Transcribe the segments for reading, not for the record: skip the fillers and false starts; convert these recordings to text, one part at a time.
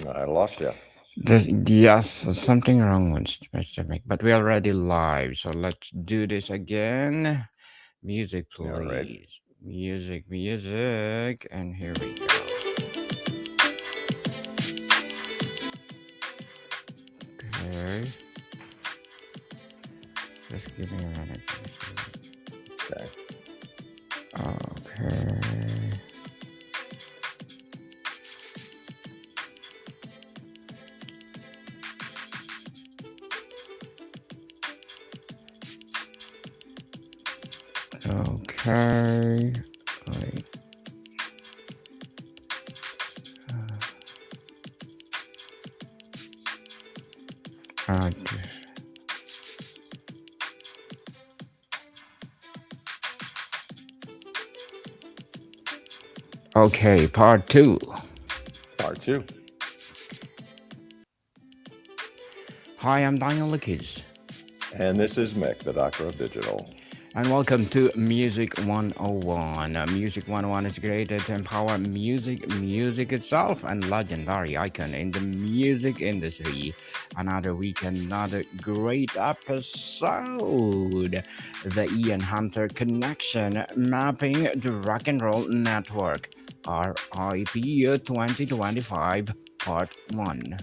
I lost you. Yes, something wrong with Mr. Mick, but we're already live, so let's do this again. Music, All right. please. Music, and here we go. Okay, just give me a minute. Okay. Okay, okay. Wait. Uh, okay, part two. Part two. Hi, I'm Daniel Lucas. And this is Mick, the Doctor of Digital. And welcome to Music 101. Music 101 is created to empower music itself, and legendary icon in the music industry. Another week, another great episode. The Ian Hunter Connection, mapping the Rock and Roll Network, RIP 2025, Part 1.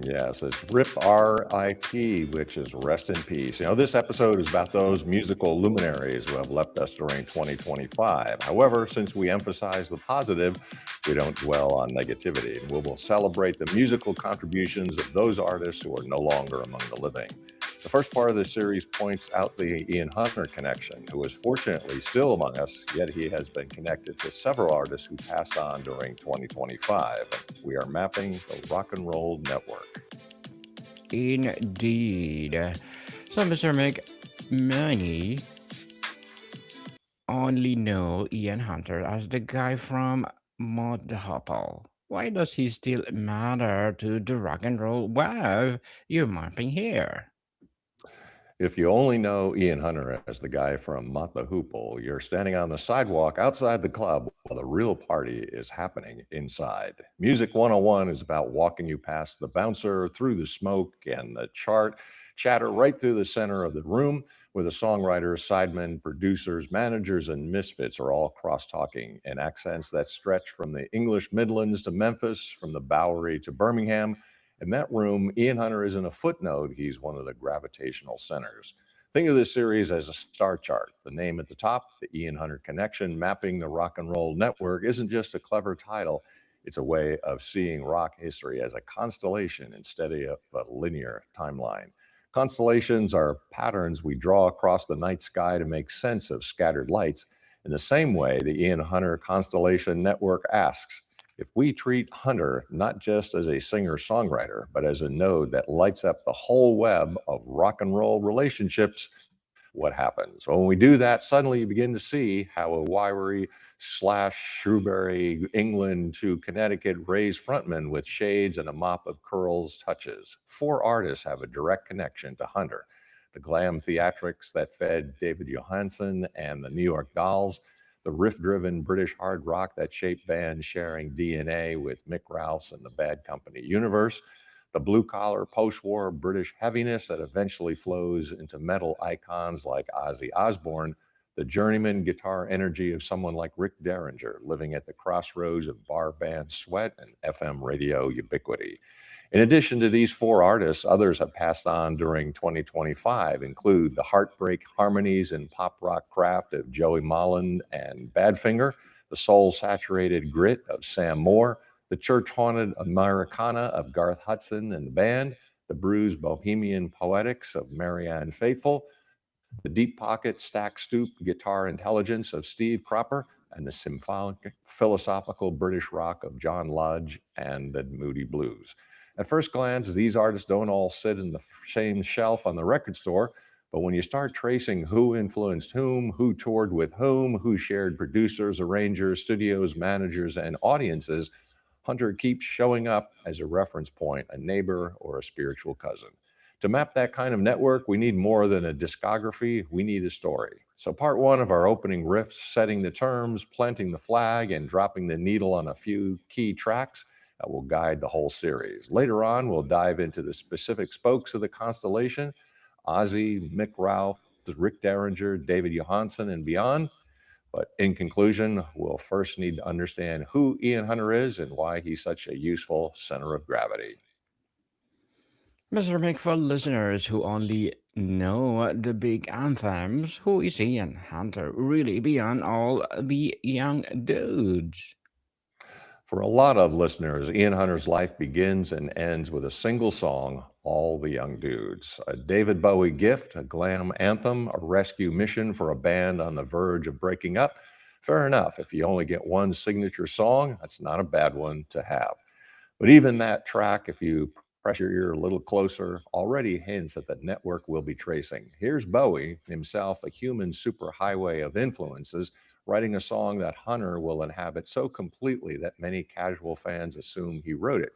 Yes, it's RIP RIP, which is rest in peace. This episode is about those musical luminaries who have left us during 2025. However, since we emphasize the positive, we don't dwell on negativity. And we will celebrate the musical contributions of those artists who are no longer among the living. The first part of this series points out the Ian Hunter connection, who is fortunately still among us, yet he has been connected to several artists who passed on during 2025. We are mapping the Rock and Roll Network. Indeed. So, Mr. Mick, many only know Ian Hunter as the guy from Mod Hopple. Why does he still matter to the rock and roll web you're mapping here? If you only know Ian Hunter as the guy from Mott the Hoople, you're standing on the sidewalk outside the club while the real party is happening inside. Music 101 is about walking you past the bouncer, through the smoke and the chatter right through the center of the room where the songwriters, sidemen, producers, managers, and misfits are all cross-talking in accents that stretch from the English Midlands to Memphis, from the Bowery to Birmingham. In that room, Ian Hunter isn't a footnote, he's one of the gravitational centers. Think of this series as a star chart. The name at the top, the Ian Hunter Connection, mapping the rock and roll network, isn't just a clever title. It's a way of seeing rock history as a constellation instead of a linear timeline. Constellations are patterns we draw across the night sky to make sense of scattered lights. In the same way, the Ian Hunter Constellation Network asks, if we treat Hunter not just as a singer songwriter, but as a node that lights up the whole web of rock and roll relationships, what happens? Well, when we do that, suddenly you begin to see how a wiry slash Shrewsbury, England to Connecticut raised frontman with shades and a mop of curls touches. Four artists have a direct connection to Hunter. The glam theatrics that fed David Johansen and the New York Dolls, the riff-driven British hard rock that shaped bands sharing DNA with Mick Ralphs and the Bad Company universe, the blue-collar post-war British heaviness that eventually flows into metal icons like Ozzy Osbourne, the journeyman guitar energy of someone like Rick Derringer living at the crossroads of bar band sweat and FM radio ubiquity. In addition to these four artists, others have passed on during 2025 include the heartbreak harmonies and pop rock craft of Joey Molland and Badfinger, the soul-saturated grit of Sam Moore, the church-haunted Americana of Garth Hudson and the band, the bruised bohemian poetics of Marianne Faithfull, the deep pocket stack stoop guitar intelligence of Steve Cropper, and the symphonic philosophical British rock of John Lodge and the Moody Blues. At first glance, these artists don't all sit in the same shelf on the record store, but when you start tracing who influenced whom, who toured with whom, who shared producers, arrangers, studios, managers, and audiences, Hunter keeps showing up as a reference point, a neighbor, or a spiritual cousin. To map that kind of network, we need more than a discography, we need a story. So, part one of our opening riffs, setting the terms, planting the flag, and dropping the needle on a few key tracks. that will guide the whole series. Later on, we'll dive into the specific spokes of the constellation: Ozzy, Mick Ralph, Rick Derringer, David Johansen, and beyond. But in conclusion, we'll first need to understand who Ian Hunter is and why he's such a useful center of gravity. Mr. Mick, for listeners who only know the big anthems, who is Ian Hunter really beyond all the young dudes? For a lot of listeners, Ian Hunter's life begins and ends with a single song, All the Young Dudes. A David Bowie gift, a glam anthem, a rescue mission for a band on the verge of breaking up. Fair enough. If you only get one signature song, that's not a bad one to have. But even that track, if you press your ear a little closer, already hints at the network we'll be tracing. Here's Bowie, himself a human superhighway of influences, writing a song that Hunter will inhabit so completely that many casual fans assume he wrote it.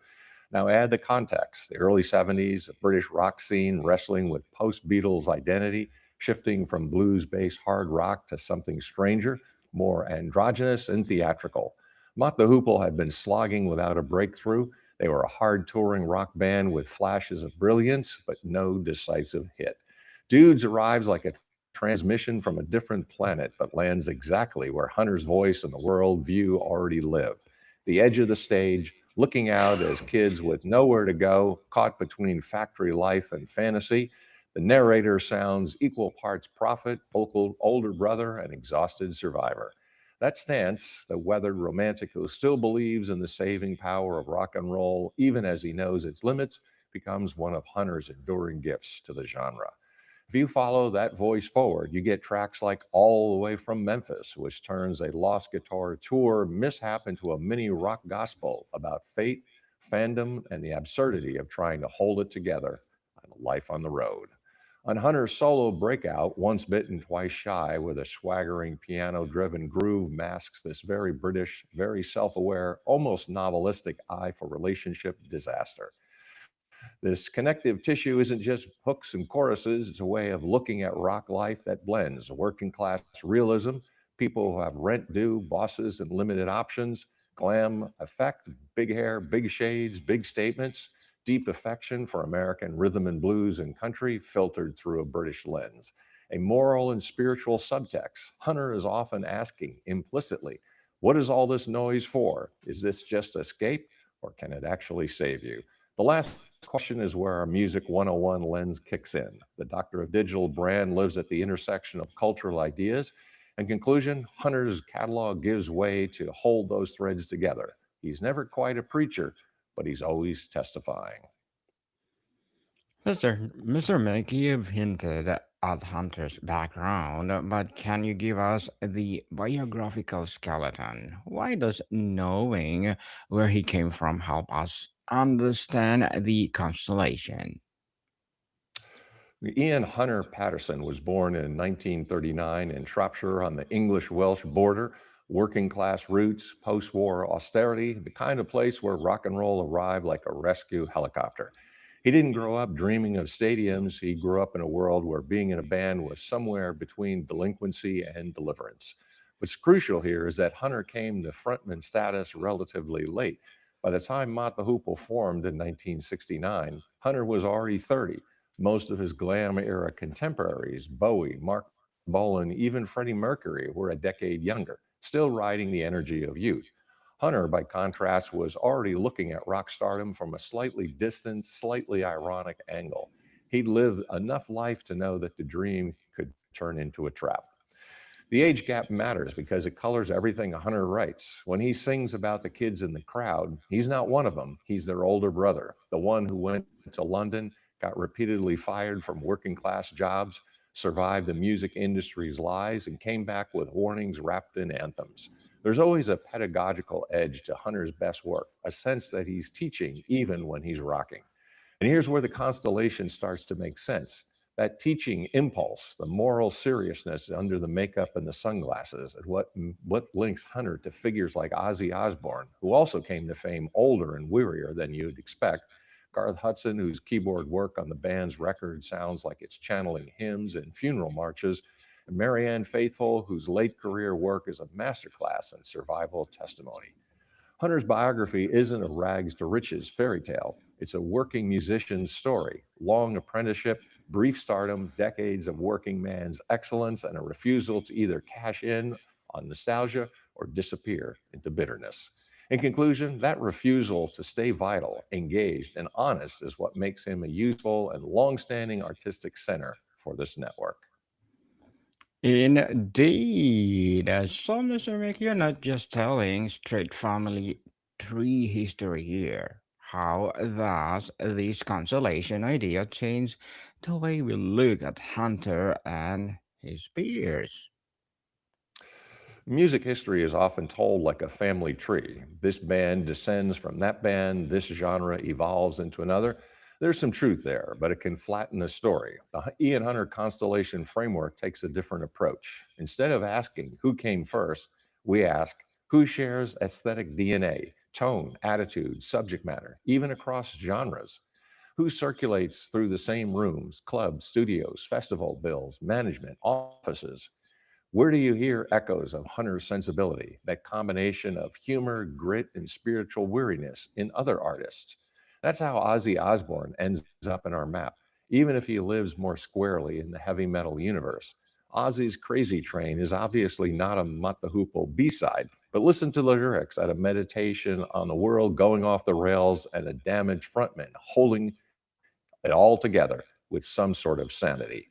Now, add the context: the early 70s, a British rock scene wrestling with post Beatles identity, shifting from blues based hard rock to something stranger, more androgynous and theatrical. Mott the Hoople had been slogging without a breakthrough. They were a hard touring rock band with flashes of brilliance, but no decisive hit. Dudes arrives like a transmission from a different planet, but lands exactly where Hunter's voice and the world view already live: the edge of the stage, looking out as kids with nowhere to go, caught between factory life and fantasy. The narrator sounds equal parts prophet, older brother, and exhausted survivor. That stance, the weathered romantic who still believes in the saving power of rock and roll, even as he knows its limits, becomes one of Hunter's enduring gifts to the genre. If you follow that voice forward, you get tracks like All the Way from Memphis, which turns a lost guitar tour mishap into a mini rock gospel about fate, fandom, and the absurdity of trying to hold it together on life on the road. On Hunter's solo breakout, Once Bitten, Twice Shy, with a swaggering piano driven groove, masks this very British, very self aware, almost novelistic eye for relationship disaster. This connective tissue isn't just hooks and choruses, it's a way of looking at rock life that blends working class realism, people who have rent due, bosses, and limited options, glam, effect, big hair, big shades, big statements, deep affection for American rhythm and blues and country filtered through a British lens. A moral and spiritual subtext. Hunter is often asking implicitly, what is all this noise for? Is this just escape, or can it actually save you? The last question is where our Music 101 lens kicks in. The Doctor of Digital brand lives at the intersection of cultural ideas. In conclusion, Hunter's catalog gives way to hold those threads together. He's never quite a preacher, but he's always testifying. Mr. Mick, you've hinted at Hunter's background, but can you give us the biographical skeleton? Why does knowing where he came from help us understand the constellation? Ian Hunter Patterson was born in 1939 in Shropshire on the English Welsh border. Working class roots, post war austerity, the kind of place where rock and roll arrived like a rescue helicopter. He didn't grow up dreaming of stadiums. He grew up in a world where being in a band was somewhere between delinquency and deliverance. What's crucial here is that Hunter came to frontman status relatively late. By the time Mott the Hoople formed in 1969, Hunter was already 30. Most of his glam era contemporaries, Bowie, Mark Bolan, even Freddie Mercury, were a decade younger, still riding the energy of youth. Hunter, by contrast, was already looking at rock stardom from a slightly distant, slightly ironic angle. He'd lived enough life to know that the dream could turn into a trap. The age gap matters because it colors everything Hunter writes. When he sings about the kids in the crowd, he's not one of them. He's their older brother, the one who went to London, got repeatedly fired from working class jobs, survived the music industry's lies, and came back with warnings wrapped in anthems. There's always a pedagogical edge to Hunter's best work, a sense that he's teaching even when he's rocking. And here's where the constellation starts to make sense. That teaching impulse, the moral seriousness under the makeup and the sunglasses, and what links Hunter to figures like Ozzy Osbourne, who also came to fame older and wearier than you'd expect. Garth Hudson, whose keyboard work on the band's record sounds like it's channeling hymns and funeral marches, and Marianne Faithfull, whose late career work is a masterclass in survival testimony. Hunter's biography isn't a rags to riches fairy tale. It's a working musician's story, long apprenticeship, brief stardom, decades of working man's excellence, and a refusal to either cash in on nostalgia or disappear into bitterness. In conclusion, that refusal to stay vital, engaged, and honest is what makes him a useful and long-standing artistic center for this network. Indeed, so Mr. Mick, you're not just telling straight family tree history here. How does this consolation idea change the way we look at Hunter and his peers? Music history is often told like a family tree. This band descends from that band, this genre evolves into another. There's some truth there, but it can flatten the story. The Ian Hunter constellation framework takes a different approach. Instead of asking who came first, we ask who shares aesthetic DNA, tone, attitude, subject matter, even across genres. Who circulates through the same rooms, clubs, studios, festival bills, management, offices? Where do you hear echoes of Hunter's sensibility, that combination of humor, grit, and spiritual weariness in other artists? That's how Ozzy Osbourne ends up in our map, even if he lives more squarely in the heavy metal universe. Ozzy's Crazy Train is obviously not a Mott the Hoople B-side, but listen to the lyrics at a meditation on the world going off the rails and a damaged frontman holding it all together with some sort of sanity.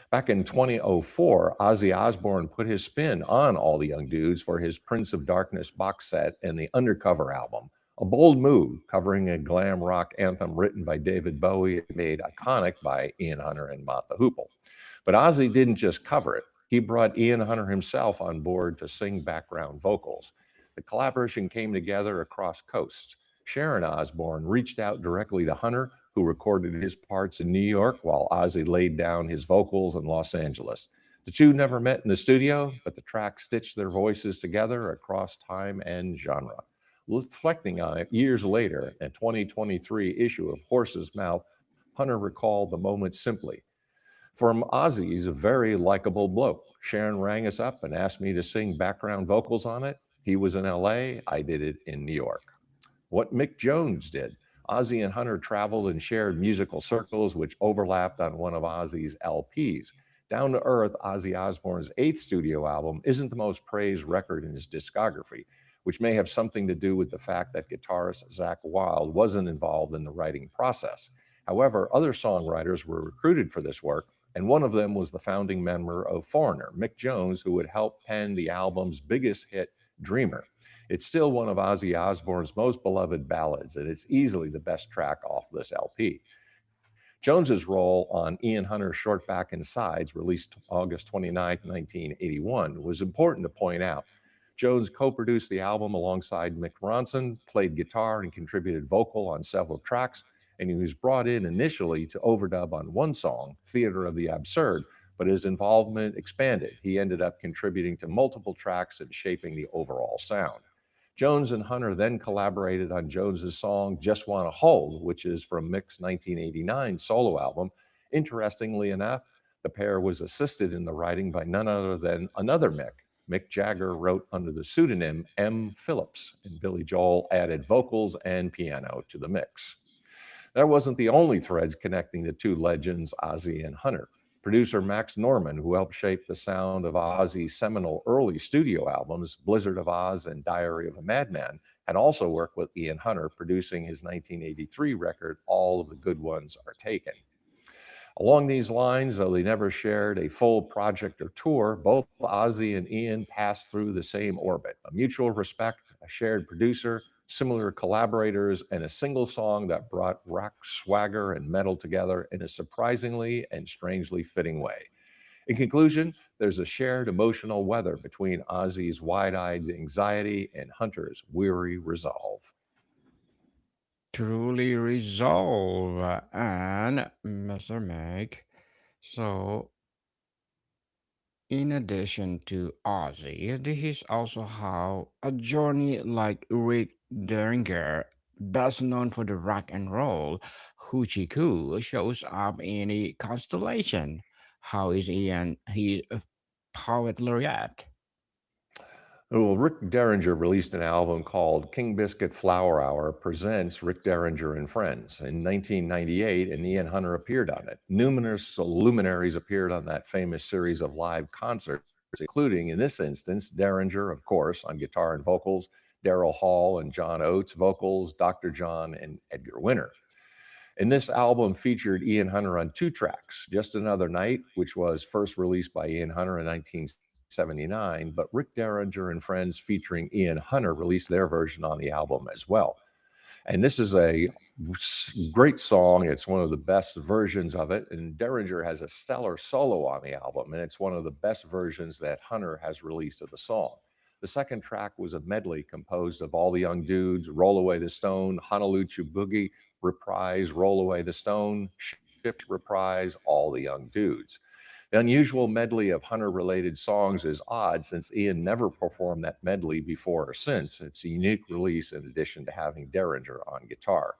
Back in 2004, Ozzy Osbourne put his spin on All the Young Dudes for his Prince of Darkness box set and the Undercover album. A bold move, covering a glam rock anthem written by David Bowie and made iconic by Ian Hunter and Mott the Hoople. But Ozzy didn't just cover it. He brought Ian Hunter himself on board to sing background vocals. The collaboration came together across coasts. Sharon Osbourne reached out directly to Hunter, who recorded his parts in New York while Ozzy laid down his vocals in Los Angeles. The two never met in the studio, but the track stitched their voices together across time and genre. Reflecting on it years later, a 2023 issue of Horse's Mouth, Hunter recalled the moment simply. From Ozzy's a very likable bloke. Sharon rang us up and asked me to sing background vocals on it. He was in LA, I did it in New York. What Mick Jones did. Ozzy and Hunter traveled and shared musical circles which overlapped on one of Ozzy's LPs. Down to Earth, Ozzy Osbourne's eighth studio album, isn't the most praised record in his discography, which may have something to do with the fact that guitarist Zakk Wylde wasn't involved in the writing process. However, other songwriters were recruited for this work, and one of them was the founding member of Foreigner, Mick Jones, who would help pen the album's biggest hit, Dreamer. It's still one of Ozzy Osbourne's most beloved ballads, and it's easily the best track off this LP. Jones's role on Ian Hunter's Short Back and Sides, released August 29, 1981, was important to point out. Jones co-produced the album alongside Mick Ronson, played guitar and contributed vocal on several tracks, and he was brought in initially to overdub on one song, Theater of the Absurd, but his involvement expanded. He ended up contributing to multiple tracks and shaping the overall sound. Jones and Hunter then collaborated on Jones's song Just Wanna Hold, which is from Mick's 1989 solo album. Interestingly enough, the pair was assisted in the writing by none other than another Mick. Mick Jagger wrote under the pseudonym M. Phillips, and Billy Joel added vocals and piano to the mix. That wasn't the only threads connecting the two legends, Ozzy and Hunter. Producer Max Norman, who helped shape the sound of Ozzy's seminal early studio albums, Blizzard of Oz and Diary of a Madman, had also worked with Ian Hunter, producing his 1983 record, All of the Good Ones Are Taken. Along these lines, though they never shared a full project or tour, both Ozzy and Ian passed through the same orbit: a mutual respect, a shared producer, similar collaborators, and a single song that brought rock swagger and metal together in a surprisingly and strangely fitting way. In conclusion, there's a shared emotional weather between Ozzy's wide-eyed anxiety and Hunter's weary resolve. Truly resolve and Mr. Meg. So, in addition to Ozzy, this is also how a journey like Rick Derringer, best known for the rock and roll Hoochie Coo, shows up in a constellation. How is Ian? He's a poet laureate. Well, Rick Derringer released an album called King Biscuit Flower Hour Presents Rick Derringer and Friends in 1998, and Ian Hunter appeared on it. Numerous luminaries appeared on that famous series of live concerts, including, in this instance, Derringer, of course, on guitar and vocals, Daryl Hall and John Oates vocals, Dr. John, and Edgar Winter. And this album featured Ian Hunter on two tracks, Just Another Night, which was first released by Ian Hunter in 1979, but Rick Derringer and Friends featuring Ian Hunter released their version on the album as well. And this is a great song. It's one of the best versions of it. And Derringer has a stellar solo on the album, and it's one of the best versions that Hunter has released of the song. The second track was a medley composed of All the Young Dudes, Roll Away the Stone, Honolulu Boogie, Reprise, Roll Away the Stone, Shipped, Reprise, All the Young Dudes. The unusual medley of Hunter-related songs is odd since Ian never performed that medley before or since. It's a unique release in addition to having Derringer on guitar.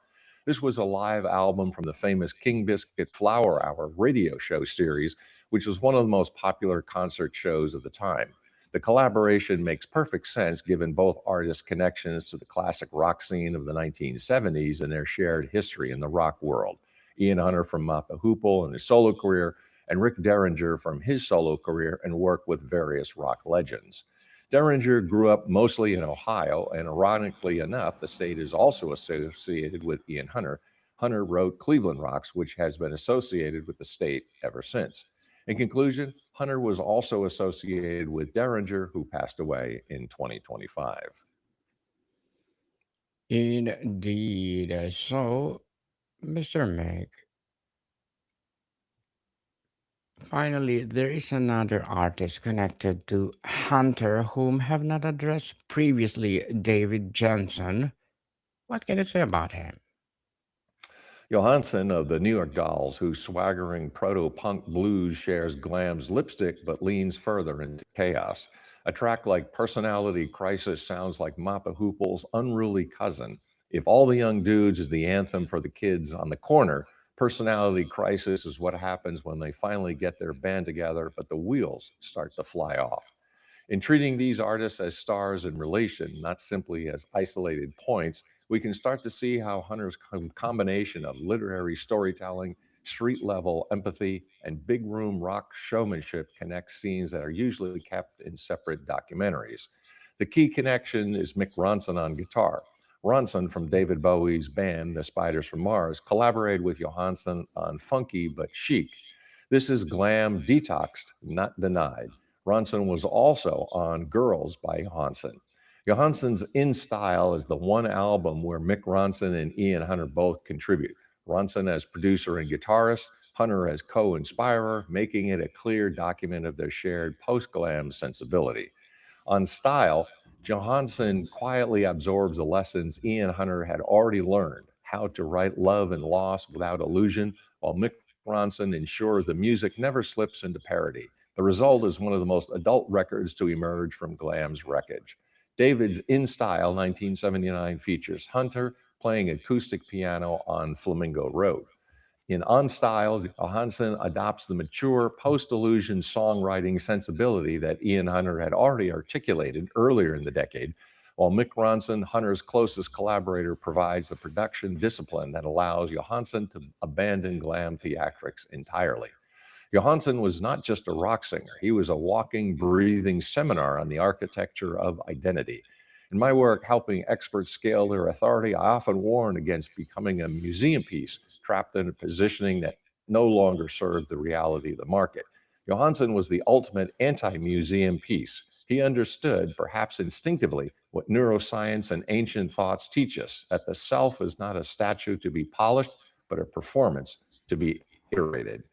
This was a live album from the famous King Biscuit Flower Hour radio show series, which was one of the most popular concert shows of the time. The collaboration makes perfect sense given both artists' connections to the classic rock scene of the 1970s and their shared history in the rock world. Ian Hunter from Mott the Hoople and his solo career, and Rick Derringer from his solo career and work with various rock legends. Derringer grew up mostly in Ohio, and ironically enough, the state is also associated with Ian Hunter. Hunter wrote Cleveland Rocks, which has been associated with the state ever since. In conclusion, Hunter was also associated with Derringer, who passed away in 2025. Indeed. So, Mr. Meg, finally, there is another artist connected to Hunter whom have not addressed previously, David Johnson. What can you say about him? Johansson of the New York Dolls, whose swaggering proto punk blues shares glam's lipstick but leans further into chaos. A track like Personality Crisis sounds like Mappa Hoople's unruly cousin. If All the Young Dudes is the anthem for the kids on the corner, Personality Crisis is what happens when they finally get their band together, but the wheels start to fly off. In treating these artists as stars in relation, not simply as isolated points, we can start to see how Hunter's combination of literary storytelling, street level empathy, and big room rock showmanship connects scenes that are usually kept in separate documentaries. The key connection is Mick Ronson on guitar. Ronson from David Bowie's band, The Spiders from Mars, collaborated with Johansson on Funky but Chic. This is glam detoxed, not denied. Ronson was also on Girls by Johansson. Johansson's In Style is the one album where Mick Ronson and Ian Hunter both contribute. Ronson as producer and guitarist, Hunter as co-inspirer, making it a clear document of their shared post-glam sensibility. On Style, Johansson quietly absorbs the lessons Ian Hunter had already learned, how to write love and loss without illusion, while Mick Ronson ensures the music never slips into parody. The result is one of the most adult records to emerge from glam's wreckage. David's In Style 1979 features Hunter playing acoustic piano on Flamingo Road. In On Style, Johansson adopts the mature post-illusion songwriting sensibility that Ian Hunter had already articulated earlier in the decade, while Mick Ronson, Hunter's closest collaborator, provides the production discipline that allows Johansson to abandon glam theatrics entirely. Johansson was not just a rock singer, he was a walking, breathing seminar on the architecture of identity. In my work helping experts scale their authority, I often warn against becoming a museum piece trapped in a positioning that no longer served the reality of the market. Johansson was the ultimate anti museum piece. He understood, perhaps instinctively, what neuroscience and ancient thoughts teach us, that the self is not a statue to be polished, but a performance to be iterated.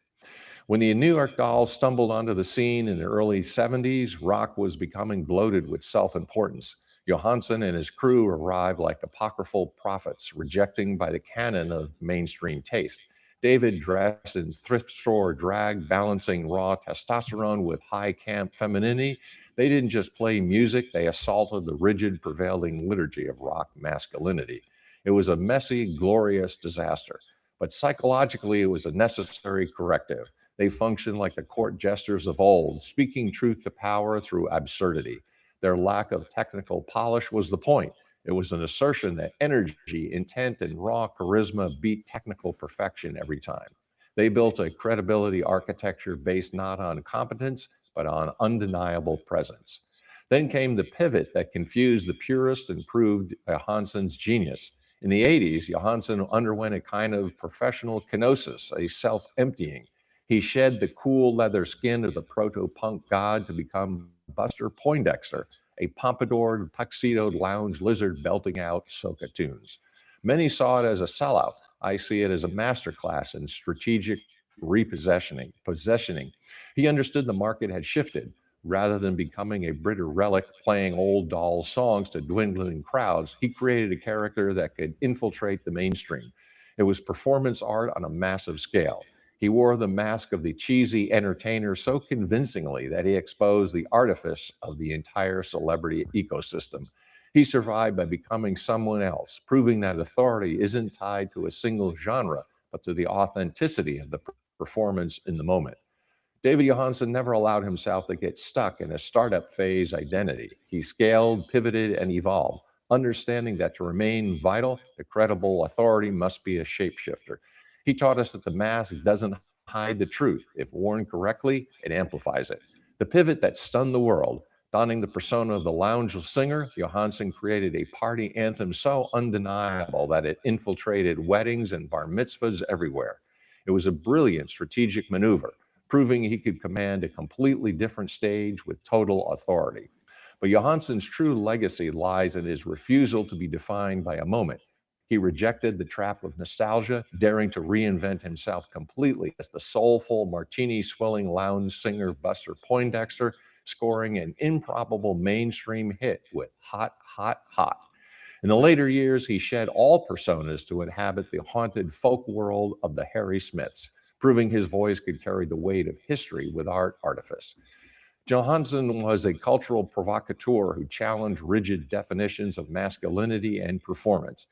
When the New York Dolls stumbled onto the scene in the early 70s, rock was becoming bloated with self importance. Johansson and his crew arrived like apocryphal prophets, rejecting by the canon of mainstream taste. David dressed in thrift store drag, balancing raw testosterone with high camp femininity. They didn't just play music, they assaulted the rigid prevailing liturgy of rock masculinity. It was a messy, glorious disaster, but psychologically, it was a necessary corrective. They functioned like the court jesters of old, speaking truth to power through absurdity. Their lack of technical polish was the point. It was an assertion that energy, intent, and raw charisma beat technical perfection every time. They built a credibility architecture based not on competence, but on undeniable presence. Then came the pivot that confused the purist and proved Johansson's genius. In the 80s, Johansson underwent a kind of professional kenosis, a self emptying. He shed the cool leather skin of the proto punk god to become Buster Poindexter, a pompadoured, tuxedoed lounge lizard belting out soca tunes. Many saw it as a sellout. I see it as a masterclass in strategic repossessioning. Possessioning. He understood the market had shifted. Rather than becoming a bitter relic playing old doll songs to dwindling crowds, he created a character that could infiltrate the mainstream. It was performance art on a massive scale. He wore the mask of the cheesy entertainer so convincingly that he exposed the artifice of the entire celebrity ecosystem. He survived by becoming someone else, proving that authority isn't tied to a single genre, but to the authenticity of the performance in the moment. David Johansen never allowed himself to get stuck in a startup phase identity. He scaled, pivoted, and evolved, understanding that to remain vital, the credible authority must be a shapeshifter. He taught us that the mask doesn't hide the truth. If worn correctly, it amplifies it. The pivot that stunned the world, donning the persona of the lounge singer, Johansen created a party anthem so undeniable that it infiltrated weddings and bar mitzvahs everywhere. It was a brilliant strategic maneuver, proving he could command a completely different stage with total authority. But Johansen's true legacy lies in his refusal to be defined by a moment. He rejected the trap of nostalgia, daring to reinvent himself completely as the soulful, martini-swilling lounge singer Buster Poindexter, scoring an improbable mainstream hit with Hot, Hot, Hot. In the later years, he shed all personas to inhabit the haunted folk world of the Harry Smiths, proving his voice could carry the weight of history with art artifice. Johansson was a cultural provocateur who challenged rigid definitions of masculinity and performance.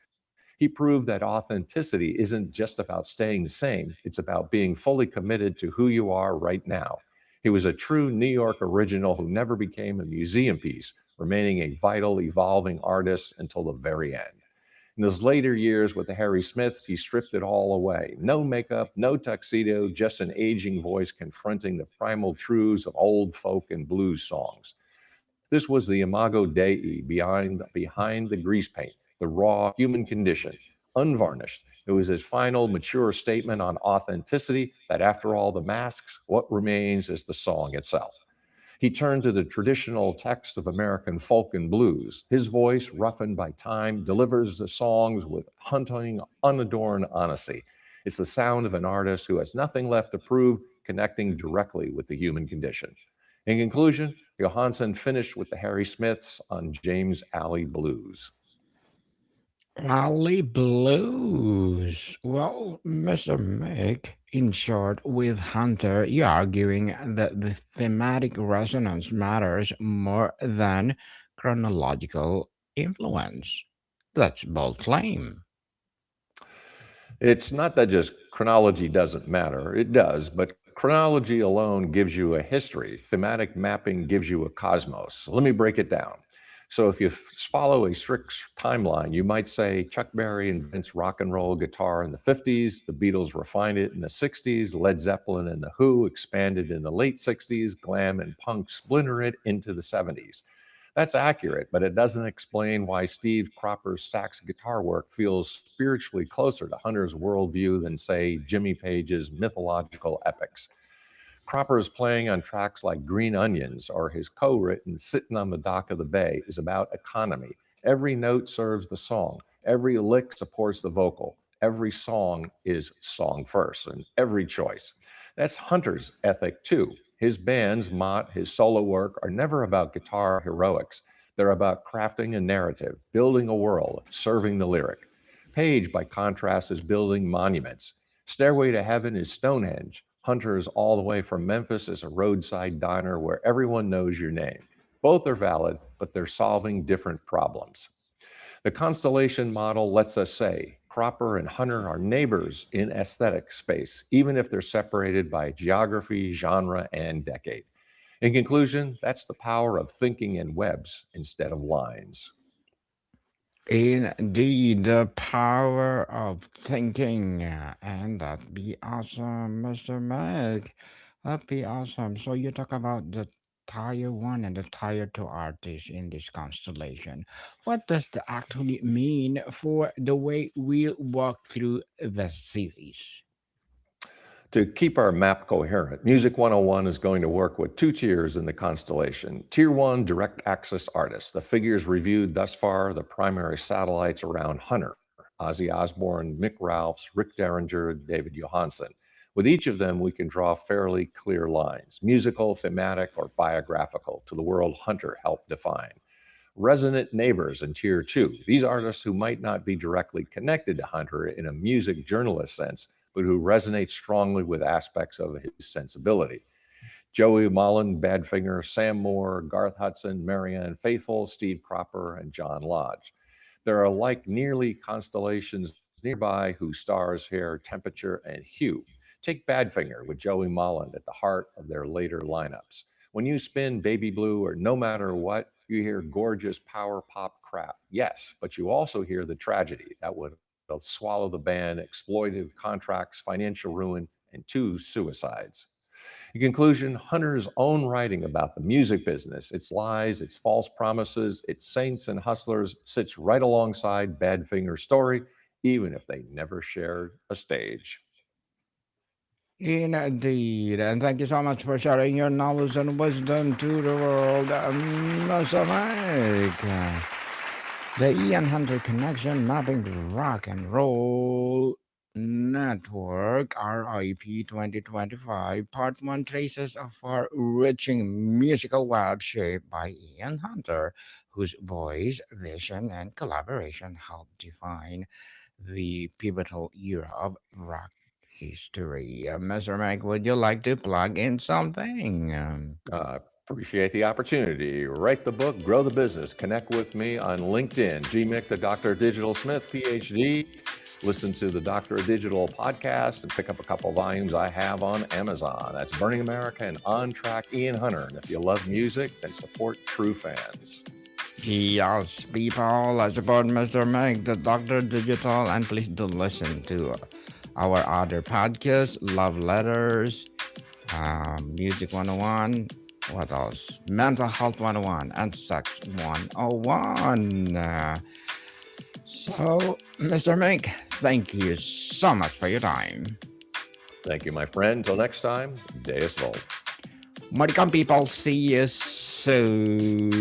He proved that authenticity isn't just about staying the same, it's about being fully committed to who you are right now. He was a true New York original who never became a museum piece, remaining a vital, evolving artist until the very end. In his later years with the Harry Smiths, he stripped it all away. No makeup, no tuxedo, just an aging voice confronting the primal truths of old folk and blues songs. This was the imago Dei behind the grease paint, the raw human condition, unvarnished. It was his final mature statement on authenticity that after all the masks, what remains is the song itself. He turned to the traditional text of American folk and blues. His voice, roughened by time, delivers the songs with haunting, unadorned honesty. It's the sound of an artist who has nothing left to prove, connecting directly with the human condition. In conclusion, Johansson finished with the Harry Smiths on James Alley Blues. Alley Blues. Well, Mr. Mick, in short, with Hunter, you're arguing that the thematic resonance matters more than chronological influence. That's bold claim. It's not that just chronology doesn't matter, it does, but chronology alone gives you a history. Thematic mapping gives you a cosmos. Let me break it down. So, if you follow a strict timeline, you might say Chuck Berry invents rock and roll guitar in the 50s, the Beatles refined it in the 60s, Led Zeppelin and The Who expanded in the late 60s, glam and punk splinter it into the 70s. That's accurate, but it doesn't explain why Steve Cropper's sax guitar work feels spiritually closer to Hunter's worldview than, say, Jimmy Page's mythological epics. Cropper's playing on tracks like Green Onions or his co-written Sitting on the Dock of the Bay is about economy. Every note serves the song. Every lick supports the vocal. Every song is song first, and every choice. That's Hunter's ethic too. His bands, Mott, his solo work, are never about guitar heroics. They're about crafting a narrative, building a world, serving the lyric. Page, by contrast, is building monuments. Stairway to Heaven is Stonehenge. Hunter's All the Way from Memphis is a roadside diner where everyone knows your name. Both are valid, but they're solving different problems. The constellation model lets us say Cropper and Hunter are neighbors in aesthetic space, even if they're separated by geography, genre, and decade. In conclusion, that's the power of thinking in webs instead of lines. Indeed, the power of thinking, and that'd be awesome, Mr. Meg. That'd be awesome. So you talk about the tier one and the tier two artists in this constellation. What does that actually mean for the way we walk through the series? To keep our map coherent, Music 101 is going to work with two tiers in the constellation. Tier 1, direct access artists. The figures reviewed thus far, the primary satellites around Hunter, Ozzy Osbourne, Mick Ralphs, Rick Derringer, David Johansen. With each of them, we can draw fairly clear lines, musical, thematic, or biographical, to the world Hunter helped define. Resonant neighbors in Tier 2. These artists who might not be directly connected to Hunter in a music journalist sense, but who resonate strongly with aspects of his sensibility. Joey Mullen, Badfinger, Sam Moore, Garth Hudson, Marianne Faithfull, Steve Cropper, and John Lodge. There are like nearly constellations nearby whose stars, hair, temperature, and hue. Take Badfinger with Joey Mullen at the heart of their later lineups. When you spin Baby Blue or No Matter What, you hear gorgeous power pop craft. Yes, but you also hear the tragedy that would swallow the band, exploitive contracts, financial ruin, and two suicides. In conclusion, Hunter's own writing about the music business, its lies, its false promises, its saints and hustlers, sits right alongside Badfinger's story, even if they never shared a stage. Indeed, and thank you so much for sharing your knowledge and wisdom to the world, Mr. Mike. The Ian Hunter Connection Mapping the Rock and Roll Network, RIP 2025, Part 1 traces a far reaching musical web shaped by Ian Hunter, whose voice, vision, and collaboration helped define the pivotal era of rock history. Mr. Mike, would you like to plug in something? Appreciate the opportunity. Write the book, grow the business. Connect with me on LinkedIn, GMIC, the Dr. Digital Smith, PhD. Listen to the Dr. of Digital podcast and pick up a couple volumes I have on Amazon. That's Burning America and On Track Ian Hunter. And if you love music, then support true fans. Yes, people, support Mr. Mike, the Dr. Digital, and please do listen to our other podcasts, Love Letters, Music 101, what else? Mental Health 101, and Sex 101. So, Mr. Mike, thank you so much for your time. Thank you, my friend. Till next time, Deus Volt. Welcome, people. See you soon.